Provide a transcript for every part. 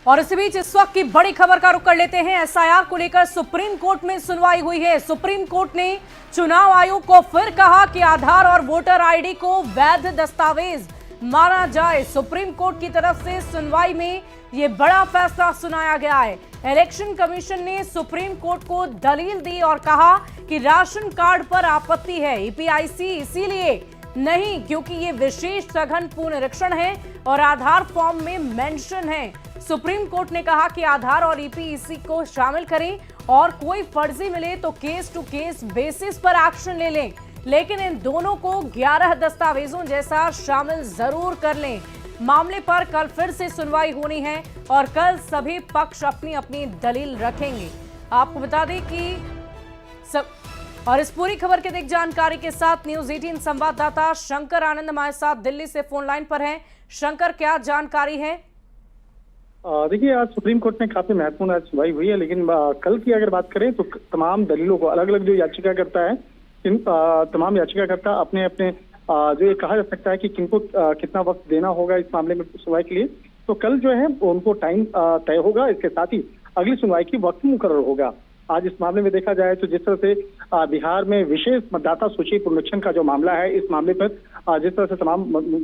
और इसी बीच इस वक्त की बड़ी खबर का रुख कर लेते हैं। एसआईआर को लेकर सुप्रीम कोर्ट में सुनवाई हुई है। सुप्रीम कोर्ट ने चुनाव आयोग को फिर कहा कि आधार और वोटर आईडी को वैध दस्तावेज माना जाए। सुप्रीम कोर्ट की तरफ से सुनवाई में यह बड़ा फैसला सुनाया गया है। इलेक्शन कमीशन ने सुप्रीम कोर्ट को दलील दी और कहा कि राशन कार्ड पर आपत्ति है, ईपीआईसी इसीलिए नहीं क्योंकि ये विशेष सघन पुनरीक्षण है और आधार फॉर्म में मेंशन है। सुप्रीम कोर्ट ने कहा कि आधार और ईपीआईसी को शामिल करें और कोई फर्जी मिले तो केस टू केस बेसिस पर एक्शन ले लें, लेकिन इन दोनों को 11 दस्तावेजों जैसा शामिल जरूर कर लें। मामले पर कल फिर से सुनवाई होनी है और कल सभी पक्ष अपनी अपनी दलील रखेंगे। आपको बता दें कि और इस पूरी खबर के अधिक जानकारी के साथ न्यूज 18 संवाददाता शंकर आनंद हमारे साथ दिल्ली से फोन लाइन पर हैं। शंकर, क्या जानकारी है? देखिए, आज सुप्रीम कोर्ट में काफी महत्वपूर्ण आज सुनवाई हुई है, लेकिन कल की अगर बात करें तो तमाम दलीलों को अलग अलग जो याचिकाकर्ता है, इन तमाम याचिकाकर्ता अपने अपने जो ये कहा जा सकता है कि किनको कितना वक्त देना होगा इस मामले में सुनवाई के लिए, तो कल जो है उनको टाइम तय होगा। इसके साथ ही अगली सुनवाई की वक्त मुकर्रर होगा। आज इस मामले में देखा जाए तो जिस तरह से बिहार में विशेष मतदाता सूची पुनरीक्षण का जो मामला है, इस मामले पर जिस तरह से तमाम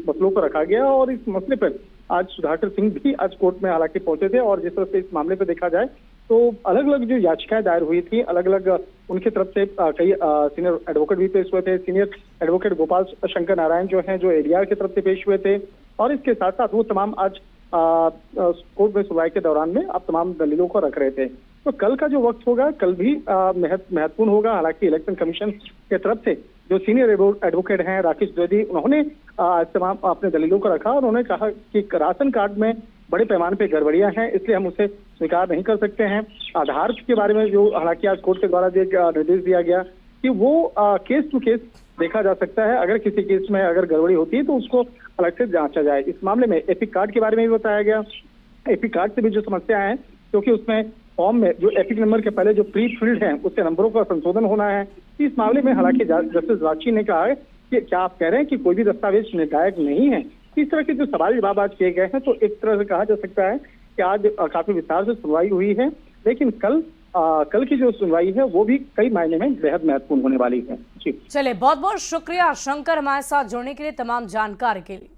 मसलों को रखा गया और इस मसले पर आज सुधाकर सिंह भी आज कोर्ट में हालांकि पहुंचे थे और जिस तरह से इस मामले पर देखा जाए तो अलग अलग जो याचिकाएं दायर हुई थी, अलग अलग उनकी तरफ से कई सीनियर एडवोकेट भी पेश हुए थे। सीनियर एडवोकेट गोपाल शंकर नारायण जो हैं, जो एडीआर की तरफ से पेश हुए थे और इसके साथ साथ वो तमाम आज कोर्ट में सुनवाई के दौरान में अब तमाम दलीलों को रख रहे थे। तो कल का जो वक्त होगा कल भी महत्वपूर्ण होगा। हालांकि इलेक्शन कमीशन के तरफ से जो सीनियर एडवोकेट हैं राकेश द्विवेदी, उन्होंने तमाम अपने दलीलों को रखा और उन्होंने कहा कि राशन कार्ड में बड़े पैमाने पे गड़बड़ियां हैं, इसलिए हम उसे स्वीकार नहीं कर सकते हैं। आधार के बारे में जो हालांकि आज कोर्ट के द्वारा निर्देश दिया गया कि वो केस टू केस देखा जा सकता है, अगर किसी केस में अगर गड़बड़ी होती है तो उसको अलग से जांचा जाए। इस मामले में एपिक कार्ड के बारे में भी बताया गया। एपिक कार्ड से भी जो समस्या है, क्योंकि उसमें फॉर्म में जो एपिक नंबर के पहले जो प्री फील्ड है उसके नंबरों का संशोधन होना है। इस मामले में हालांकि जस्टिस राची ने कहा है कि क्या आप कह रहे हैं कि कोई भी दस्तावेज निर्णायक नहीं है? इस तरह के जो सवाल जवाब आज किए गए हैं, तो एक तरह से कहा जा सकता है कि आज काफी विस्तार से सुनवाई हुई है, लेकिन कल की जो सुनवाई है वो भी कई मायने में बेहद महत्वपूर्ण होने वाली है। जी चलिए, बहुत बहुत शुक्रिया शंकर हमारे साथ जुड़ने के लिए, तमाम जानकारी के लिए।